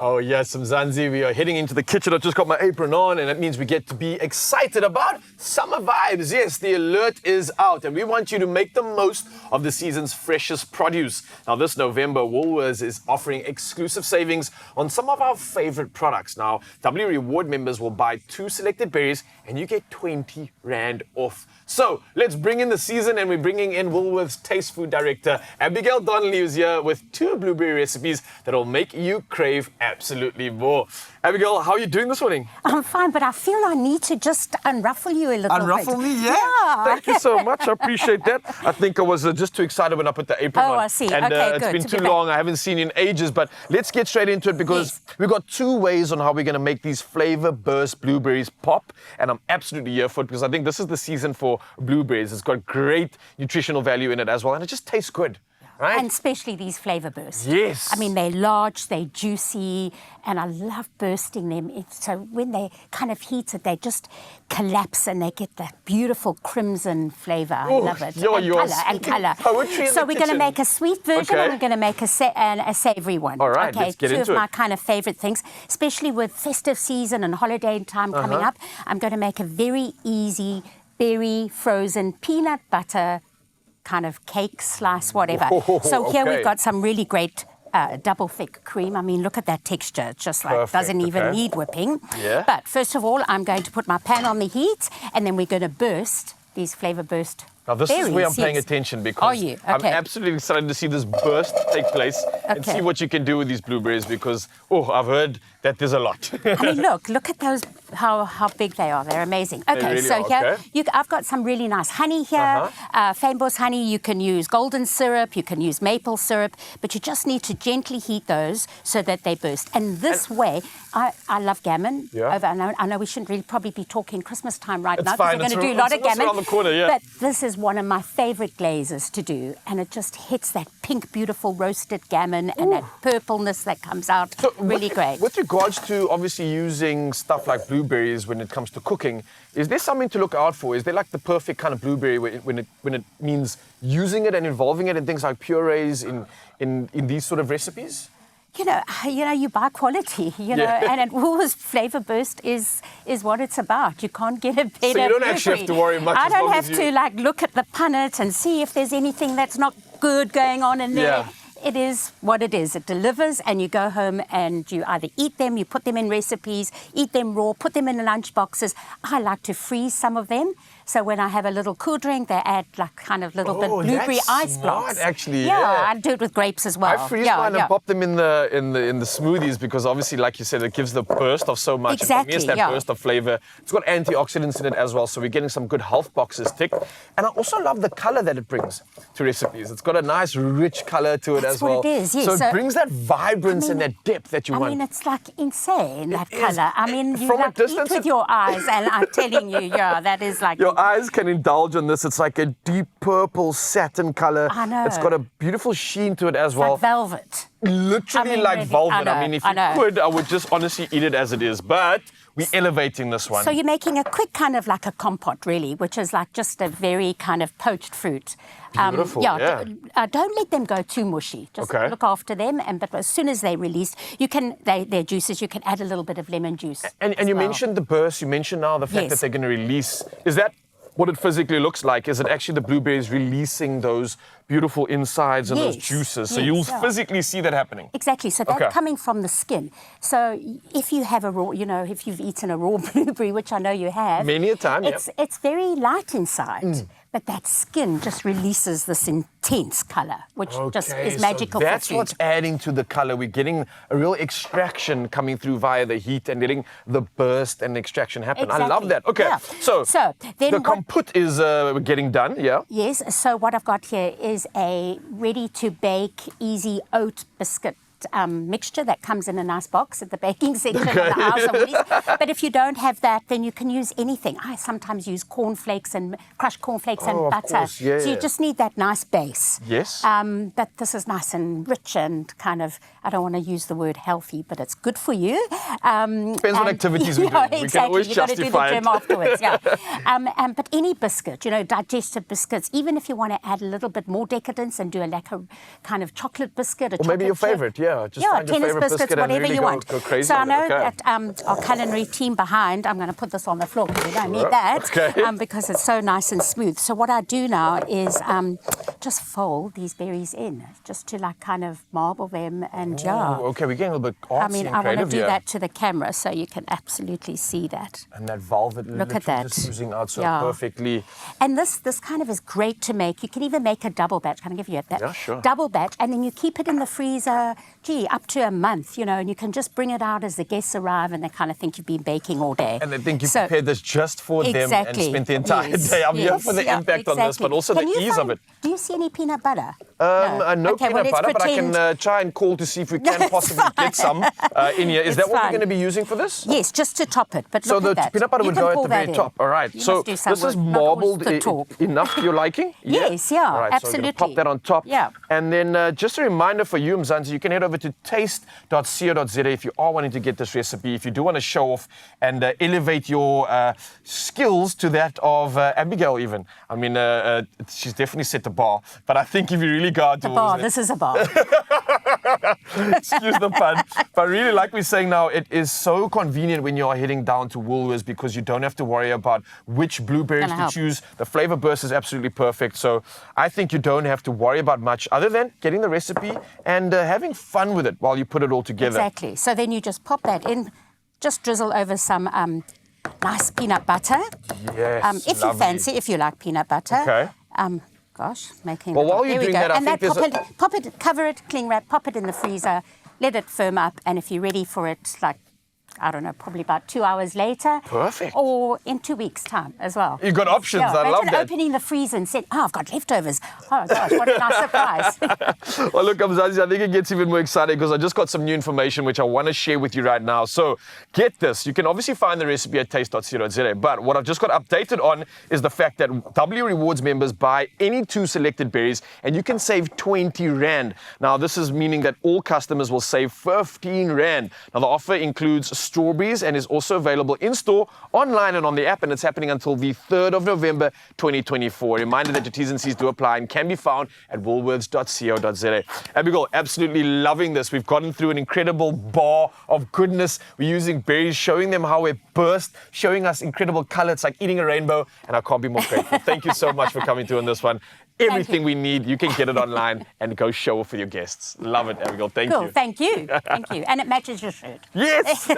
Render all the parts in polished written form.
Oh yes, Mzansi, we are heading into the kitchen. I've just got my apron on, and that means we get to be excited about summer vibes. Yes, the alert is out, and we want you to make the most of the season's freshest produce. Now this November, Woolworths is offering exclusive savings on some of our favorite products. Now, W Reward members will buy 2 selected berries, and you get 20 Rand off. So let's bring in the season, and we're bringing in Woolworths Taste Food Director Abigail Donnelly, who's here with 2 blueberry recipes that'll make you crave absolutely more. Abigail, how are you doing this morning? I'm fine, but I feel I need to just unruffle you a little bit. Unruffle me, yeah. Thank you so much. I appreciate that. I think I was just too excited when I put the apron on. Oh, I see. And okay, it's good. been too long. I haven't seen you in ages, but let's get straight into it because we've got 2 ways on how we're going to make these flavor burst blueberries pop, and I'm absolutely here for it because I think this is the season for blueberries. It's got great nutritional value in it as well, and it just tastes good. Right? And especially these flavor bursts. Yes. I mean, they're large, they're juicy, and I love bursting them. So when they kind of heat it, they just collapse and they get that beautiful crimson flavor. I love it. And colour. Poetry in so the we're going to make a sweet version and we're going to make a savoury one. All right, okay, let's get 2 into of it. my kind of favourite things, especially with festive season and holiday time coming up. I'm going to make a very easy berry frozen peanut butter kind of cake slice, whatever. So here we've got some really great double thick cream. I mean, look at that texture. It's just like, doesn't even need whipping. Yeah. But first of all, I'm going to put my pan on the heat, and then we're going to burst these flavor burst Now this berries. is where I'm paying attention because Are you? I'm Okay. absolutely excited to see this burst take place and see what you can do with these blueberries because, I've heard that there's a lot. I mean, look at those, how big they are. They're amazing. Okay, really so are, here, I've got some really nice honey here. Fynbos honey, you can use golden syrup, you can use maple syrup, but you just need to gently heat those so that they burst. And this way, I love gammon. Yeah. I know we shouldn't really probably be talking Christmas time right now fine. because we're going to do a lot of gammon. Around the corner, yeah. But this is one of my favourite glazes to do, and it just hits that pink, beautiful roasted gammon and that purpleness that comes out. So really great. With regards to obviously using stuff like blueberries when it comes to cooking, is there something to look out for? Is there like the perfect kind of blueberry when it means using it and involving it in things like purees in these sort of recipes? You know, you buy quality, and at Woolworths Flavor Burst is what it's about. You can't get a better So you don't actually have to worry much. I don't have to look at the punnet and see if there's anything that's not good going on in there. Yeah. It is what it is. It delivers, and you go home and you either eat them, you put them in recipes, eat them raw, put them in lunch boxes. I like to freeze some of them. So when I have a little cool drink, they add like kind of little bit blueberry that's ice smart, blocks. actually, yeah, yeah. I do it with grapes as well. I freeze mine and pop them in the smoothies because obviously, like you said, it gives the burst of so much. Exactly, and for me, it's that burst of flavor. It's got antioxidants in it as well, so we're getting some good health boxes ticked. And I also love the color that it brings to recipes. It's got a nice, rich color to it as well. That's what it is, yes. So it brings that vibrance and that depth that you want. I mean, it's like insane, that color. I mean, you From a like distance, eat with your eyes, and I'm telling you, that is like... Your eyes can indulge on this. It's like a deep purple satin color. I know. It's got a beautiful sheen to it as well. like velvet. Literally like really, velvet. I I mean, if know, you could, I would just honestly eat it as it is. But we're elevating this one. So you're making a quick kind of like a compote, really, which is like just a very kind of poached fruit. Beautiful, yeah. Don't let them go too mushy. Just look after them, but as soon as they're released, their juices, you can add a little bit of lemon juice. And you mentioned the burst. You mentioned now the fact that they're going to release. Is that what it physically looks like? Is it actually the blueberries releasing those beautiful insides and those juices? So you'll physically see that happening. Exactly. So that's coming from the skin. So if you have a raw, if you've eaten a raw blueberry, which I know you have. Many a time, it's very light inside. But that skin just releases this intense colour, which just is magical for food. That's what's adding to the colour. We're getting a real extraction coming through via the heat and letting the burst and extraction happen. Exactly. I love that. Okay, so then the compote is getting done, yeah? Yes, so what I've got here is a ready-to-bake, easy oat biscuit mixture that comes in a nice box at the baking section of the house of Woolies. But if you don't have that, then you can use anything. I sometimes use cornflakes and crushed cornflakes and butter. Course, yeah. So you just need that nice base. Yes. But this is nice and rich and kind of, I don't want to use the word healthy, but it's good for you. Depends what activities we're doing. We can always justify You've got to do the gym afterwards, but any biscuit, digestive biscuits, even if you want to add a little bit more decadence and do a kind of chocolate biscuit, or maybe your favorite, Yeah, just find your tennis favorite biscuits, biscuit and whatever really you want. go crazy So I with it. know Okay. that our culinary team behind, I'm going to put this on the floor because we don't need that Okay. because it's so nice and smooth. So what I do now is just fold these berries in, just to like kind of marble them and Okay, we're getting a little bit artsy I mean, and I want to creative do here. that to the camera so you can absolutely see that. And that velvet Look at literally that. just oozing out so Yeah. perfectly. And this kind of is great to make. You can even make a double batch. Can I give you that? Yeah, sure. Double batch, and then you keep it in the freezer, up to a month, and you can just bring it out as the guests arrive and they kind of think you've been baking all day. And they think you prepared this just for them and Exactly. spent the entire Yes, day. I'm here yes, for the yeah, impact on this, but also Can the you ease of it. Do you see any peanut butter? No Okay, well, peanut let's butter, but I pretend- can try and call to see if we can That's possibly get some in here. Is It's that what we're fine. going to be using for this? Yes, just to top it. But So look the at that. peanut butter You would can go at pour the that very in. top. All right. You So must do some this is work, not always marbled the talk. enough for your liking? Yes, yeah, All right, So we're going to pop absolutely. that on top. Yeah. And then just a reminder for you, Mzansi, you can head over to taste.co.za if you are wanting to get this recipe. If you do want to show off and elevate your skills to that of Abigail even. I mean, she's definitely set the bar. But I think if you really go out The towards bar. it, This is a bar. excuse the pun, but really, like we're saying now, it is so convenient when you are heading down to Woolworths because you don't have to worry about which blueberries Gonna to help. choose. The flavor burst is absolutely perfect. So I think you don't have to worry about much other than getting the recipe and having fun with it while you put it all together. Exactly. So then you just pop that in, just drizzle over some nice peanut butter. Yes, If you lovely. fancy, if you like peanut butter. Okay. Gosh, making. Well, while there you're we doing go. that, I and think that there's pop it, cover it, cling wrap, pop it in the freezer, let it firm up, and if you're ready for it, like, I don't know, probably about 2 hours later. Perfect. Or in 2 weeks' time as well. You've got options. Yeah, I love imagine that. opening the freezer and saying, I've got leftovers. Oh, gosh, what a nice surprise. Well, look, Mzansi, I think it gets even more exciting because I just got some new information which I want to share with you right now. So get this. You can obviously find the recipe at taste.co.za, but what I've just got updated on is the fact that W Rewards members buy any 2 selected berries and you can save 20 Rand. Now, this is meaning that all customers will save 15 Rand. Now, the offer includes strawberries and is also available in-store, online and on the app, and it's happening until the 3rd of November 2024. A reminder that your T's and C's do apply and can be found at woolworths.co.za. Abigail, absolutely loving this. We've gotten through an incredible bar of goodness. We're using berries, showing them how it burst, showing us incredible color. It's like eating a rainbow, and I can't be more grateful. Thank you so much for coming through on this one. Everything we need, you can get it online and go show off with your guests. Love it, Abigail. Thank Cool, you. thank you. Thank you. And it matches your shirt. Yes!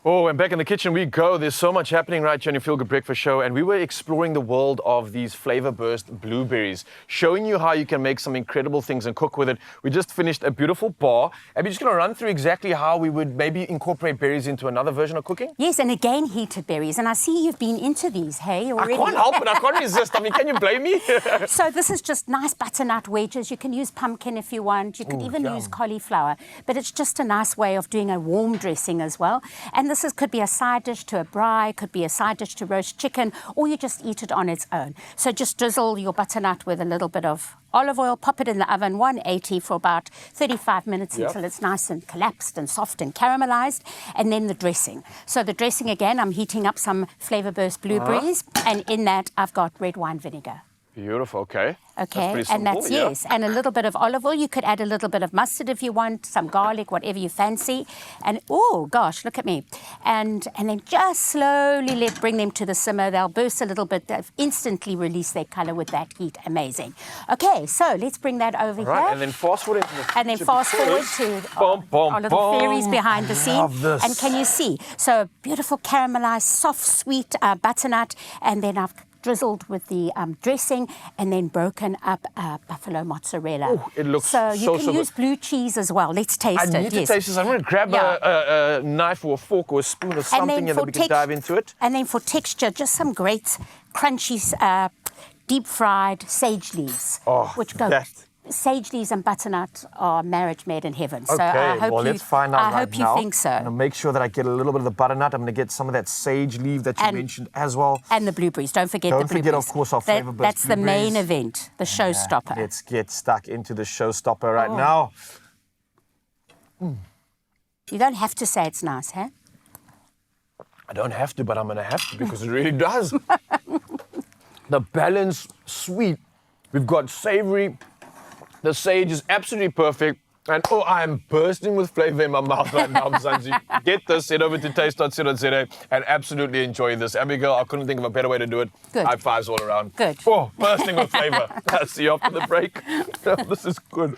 Oh, and back in the kitchen we go. There's so much happening right here on your Feel Good Breakfast Show, and we were exploring the world of these flavor burst blueberries, showing you how you can make some incredible things and cook with it. We just finished a beautiful bar, and we're just going to run through exactly how we would maybe incorporate berries into another version of cooking. Yes, and again, heated berries. And I see you've been into these, hey, already. I can't help it. I can't resist. I mean, can you blame me? So this is just nice butternut wedges. You can use pumpkin if you want. You could even use cauliflower. But it's just a nice way of doing a warm dressing as well. And this could be a side dish to a braai, could be a side dish to roast chicken, or you just eat it on its own. So just drizzle your butternut with a little bit of olive oil, pop it in the oven, 180 for about 35 minutes until it's nice and collapsed and soft and caramelized, and then the dressing. So the dressing, again, I'm heating up some flavor burst blueberries, and in that I've got red wine vinegar. Beautiful, okay. Okay, That's and pretty that's, simple, yes, and a little bit of olive oil. You could add a little bit of mustard if you want, some garlic, whatever you fancy. And, oh, gosh, look at me. And then just slowly bring them to the simmer. They'll burst a little bit. They'll instantly release their color with that heat. Amazing. Okay, so let's bring that over Right, here. and then fast forward into the And then fast forward to our little fairies behind the scene. Love this. And can you see? So beautiful caramelized, soft, sweet butternut. And then I've drizzled with the dressing and then broken up buffalo mozzarella. Ooh, it looks so you so can use blue cheese as well. Let's taste I it. need to yes. taste this. I'm going to grab a knife or a fork or a spoon or something and then we can dive into it. And then for texture, just some great crunchy deep-fried sage leaves, which go. Sage leaves and butternut are marriage made in heaven. So I hope let's find out I hope you think so. I'm going to make sure that I get a little bit of the butternut. I'm going to get some of that sage leaf that you mentioned as well. And the blueberries. Don't forget the blueberries. Don't forget, of course, our flavor burst That's the blueberries. main event, the showstopper. Let's get stuck into the showstopper right now. You don't have to say it's nice, huh? I don't have to, but I'm going to have to because it really does. The balance, sweet, We've got savory. The sage is absolutely perfect. And oh, I am bursting with flavor in my mouth right now, Mzansi. Get this, head over to taste.co.za and absolutely enjoy this. Abigail, I couldn't think of a better way to do it. Good. High fives all around. Good. Oh, bursting with flavor. See you after the break. This is good.